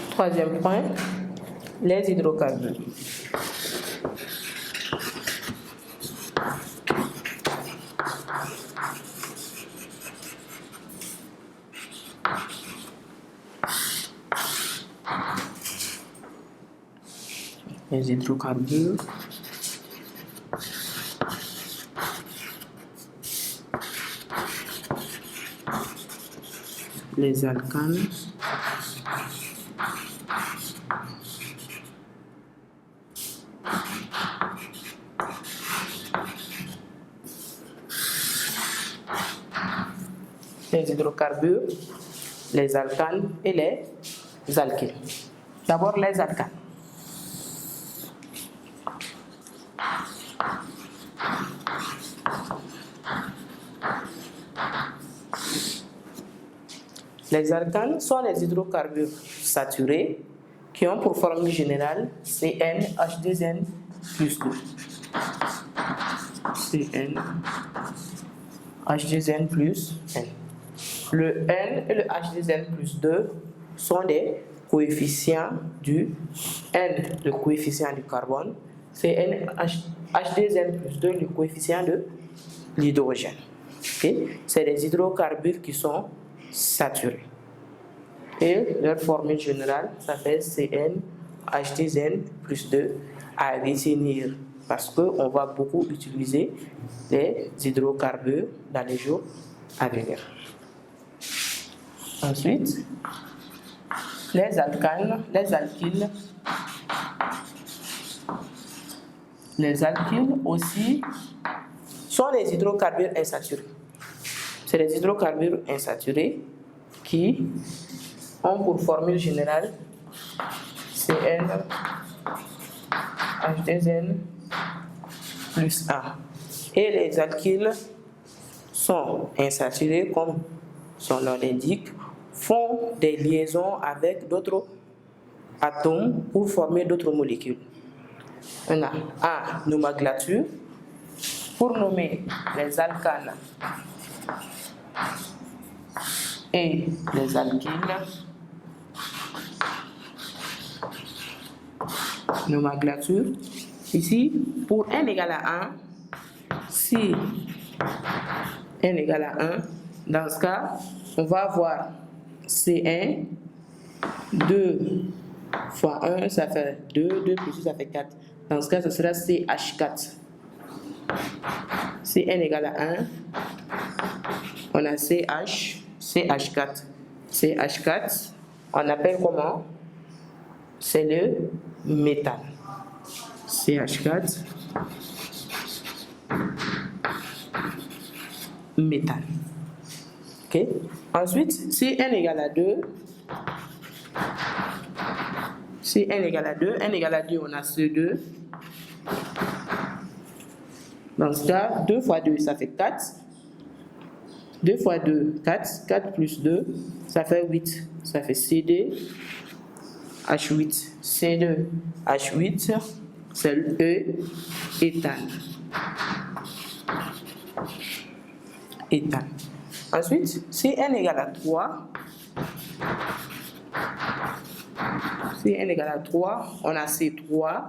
Troisième point, les hydrocarbures. Les hydrocarbures. Les alcanes. Les hydrocarbures, les alcanes et les alkyles. D'abord les alcanes. Les alcanes sont les hydrocarbures saturés qui ont pour formule générale CnH2n plus 2. CnH2n plus n. Le N et le H2n plus 2 sont des coefficients du N, le coefficient du carbone, H2n plus 2, le coefficient de l'hydrogène. Okay? C'est des hydrocarbures qui sont saturés. Et leur formule générale s'appelle CnH2n plus 2 à retenir parce qu'on va beaucoup utiliser les hydrocarbures dans les jours à venir. Ensuite, les alcanes, les alkyles. Les alkyles aussi sont les hydrocarbures insaturés. C'est les hydrocarbures insaturés qui ont pour formule générale CnH2n plus 1. Et les alkyles sont insaturés comme son nom l'indique, font des liaisons avec d'autres atomes pour former d'autres molécules. On a en nomenclature pour nommer les alcanes et les alkyles. Nomenclature. Ici, pour n égale à 1, si n égale à 1, dans ce cas, on va avoir C1, 2 fois 1, ça fait 2, 2 plus 2, ça fait 4. Dans ce cas, ce sera CH4. Si n égale à 1, on a CH4. CH4, on appelle comment? C'est le méthane. CH4, méthane. Okay. Ensuite, si n égale à 2, n égale à 2, on a C2. Dans ce cas, 2 fois 2, ça fait 4. 2 fois 2, 4. 4 plus 2, ça fait 8. Ça fait CD, H8. C2, H8, c'est le E, éthane. Éthane. Ensuite, si n égale à 3, on a C3,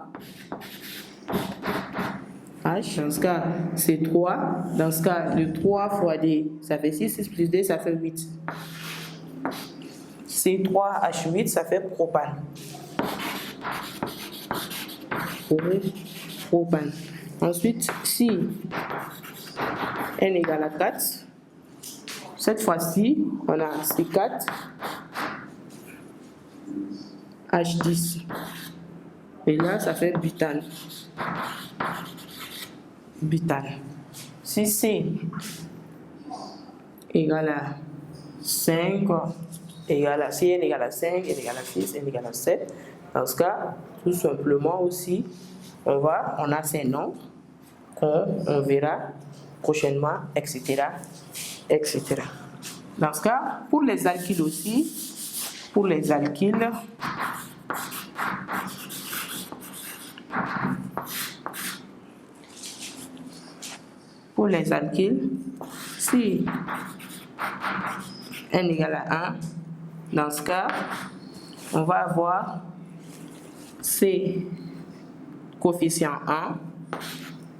H, dans ce cas, C3, dans ce cas, le 3 fois D, ça fait 6, 6 plus D, ça fait 8. C3H8, ça fait propane. Propane. Ensuite, si n égale à 4, cette fois-ci, on a C4, H10. Et là, ça fait butane. Butane. Si C égale à 5, si n égale à 5, n égale à 6, n égale à 7, dans ce cas, tout simplement aussi, on a ces noms qu'on verra prochainement, etc., etc. Dans ce cas, pour les alkyles aussi, pour les alkyles, Pour les alkyles, si n égale à 1, dans ce cas, on va avoir C coefficient 1.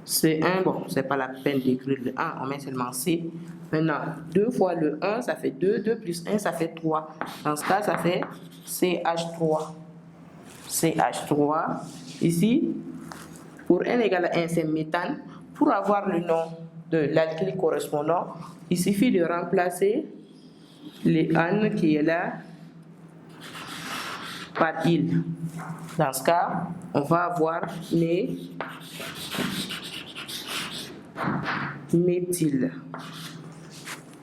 C1, bon, c'est pas la peine d'écrire le 1, on met seulement C. Maintenant, 2 fois le 1, ça fait 2, 2 plus 1, ça fait 3. Dans ce cas, ça fait CH3. CH3. Ici, pour n égale à 1, c'est méthane. Pour avoir le nom de l'alkyle correspondant, il suffit de remplacer les N qui est là par il. Dans ce cas, on va avoir méthyle.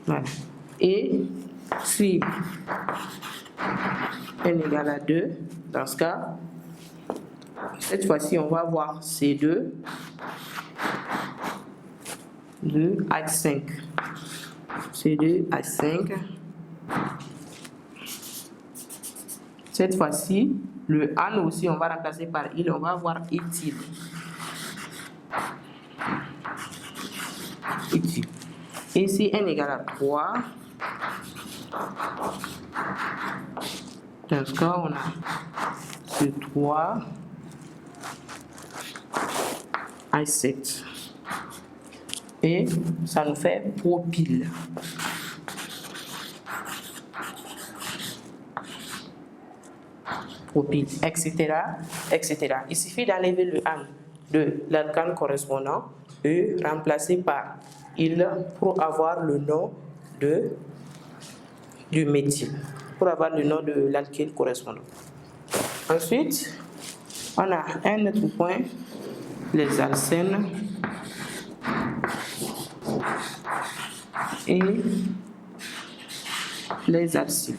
Voilà. Et si n égale à 2, dans ce cas, cette fois-ci, on va avoir C2 de H5. C2H5. Cette fois-ci, le N aussi, on va remplacer par il, on va avoir éthyle. Et si n égale à 3, dans ce cas, on a ce 3 H7. Et ça nous fait propyle. Propyle, etc., etc. Il suffit d'enlever le N de l'alkane correspondant et remplacer par il pour avoir le nom du méthyle, pour avoir le nom de l'alkyle correspondant. Ensuite, on a un autre point, les alcènes et les alcyles.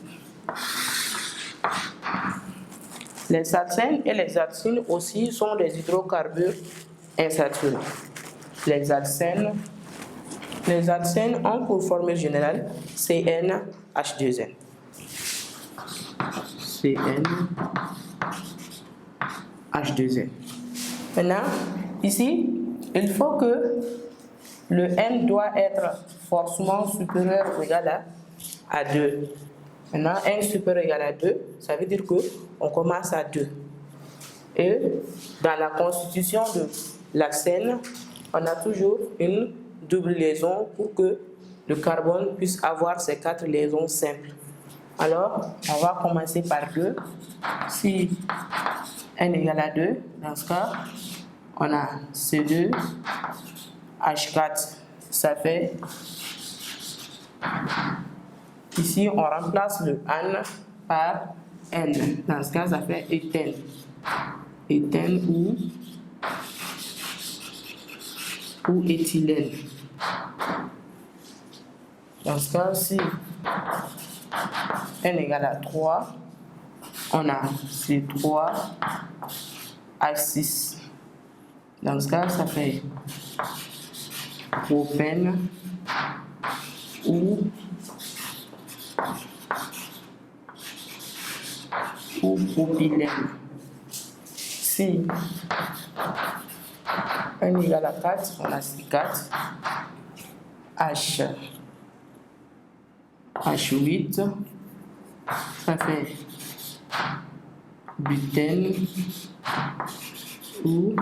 Les alcènes et les alcyles aussi sont des hydrocarbures insaturés. Les alcènes ont pour formule générale CnH2n. CnH2n. Maintenant, ici, il faut que le N doit être forcément supérieur ou égal à 2. Maintenant, N supérieur ou égal à 2, ça veut dire qu'on commence à 2. Et dans la constitution de l'alcène, on a toujours une double liaison pour que le carbone puisse avoir ces 4 liaisons simples. Alors, on va commencer par 2. Si N égale à 2, dans ce cas, on a C2H4. Ça fait... Ici, on remplace le N par N. Dans ce cas, ça fait éthène. Éthène ou éthylène. Dans ce cas, si N égale à 3, on a C3H6. Dans ce cas, ça fait propène ou propylène. Si N égale à 4, on a C4, H8, ça fait butène ou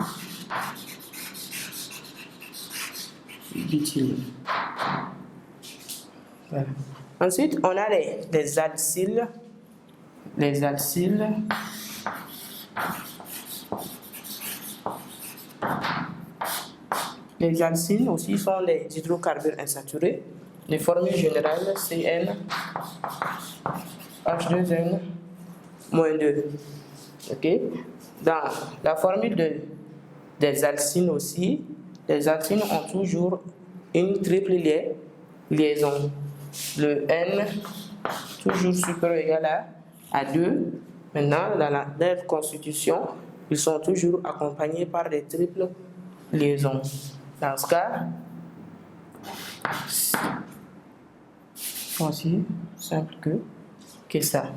butylène. Voilà. Ensuite, on a les alcyles. Les alcyles. Les alcyles aussi sont les hydrocarbures insaturés. Les formules générales CnH2n-2. Ok? Dans la formule des alcynes aussi, les alcynes ont toujours une triple liaison. Le N toujours supérieur ou égal à 2. Maintenant, dans leur constitution, ils sont toujours accompagnés par des triples liaisons. Dans ce cas, c'est aussi simple que ça.